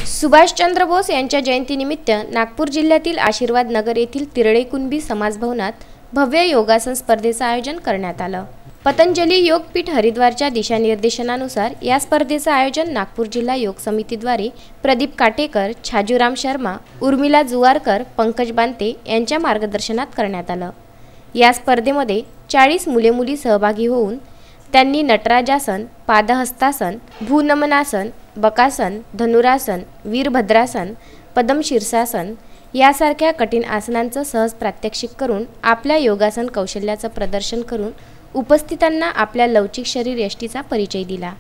सुभाषचंद्र बोस यांच्या जयंतीनिमित्त नागपूर जिल्ह्यातील आशीर्वाद नगर येथील तिरळे कुणबी समाजभवनात भव्य योगासन स्पर्धेचे आयोजन करण्यात आलं। पतंजली योगपीठ हरिद्वारच्या दिशानिर्देशनानुसार या स्पर्धेचे आयोजन नागपूर जिल्हा योग समितीद्वारे प्रदीप काटेकर, छाजूराम शर्मा, उर्मिला जुवारकर, पंकज बांते यांच्या मार्गदर्शनात करण्यात आलं। या स्पर्धेमध्ये 40 मुले-मुली सहभागी होऊन त्यांनी नटराजासन, पादहस्तासन, भूनमनासन, बकासन, धनुरासन, वीरभद्रासन, पद्म शीर्षासन यासारख्या कठीण आसनांचं सहज प्रात्यक्षिक करून आपल्या योगासन कौशल्याचं प्रदर्शन करून उपस्थितांना आपल्या लवचिक शरीर यष्टीचा परिचय दिला।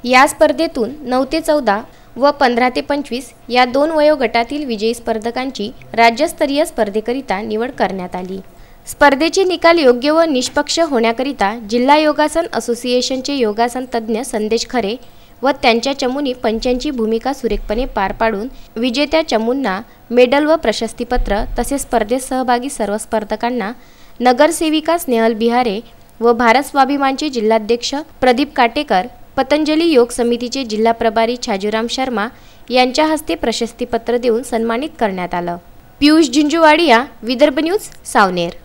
या स्पर्धेतून 9 ते 14 व 15 ते 25 या 2 वयोगटातील विजयी स्पर्धकांची राज्यस्तरीय स्पर्धेकरिता निवड करण्यात आली। स्पर्धेचे निकाल योग्य व निष्पक्ष होण्याकरिता जिल्हा योगासन असोसिएशनचे योगासन तज्ज्ञ संदेश खरे व त्यांच्या चमूंनी पंचांची भूमिका सुरेखपणे पार पाडून विजेत्या चमूंना मेडल व प्रशस्तीपत्र तसेच स्पर्धेत सहभागी सर्व स्पर्धकांना नगरसेविका स्नेहल बिहारे व भारत स्वाभिमानचे जिल्हाध्यक्ष प्रदीप काटेकर, पतंजली योग समितीचे जिल्हा प्रभारी छाजूराम शर्मा यांच्या हस्ते प्रशस्तीपत्र देऊन सन्मानित करण्यात आलं। पियुष जिंजुवाडिया, विदर्भ न्यूज, सावनेर।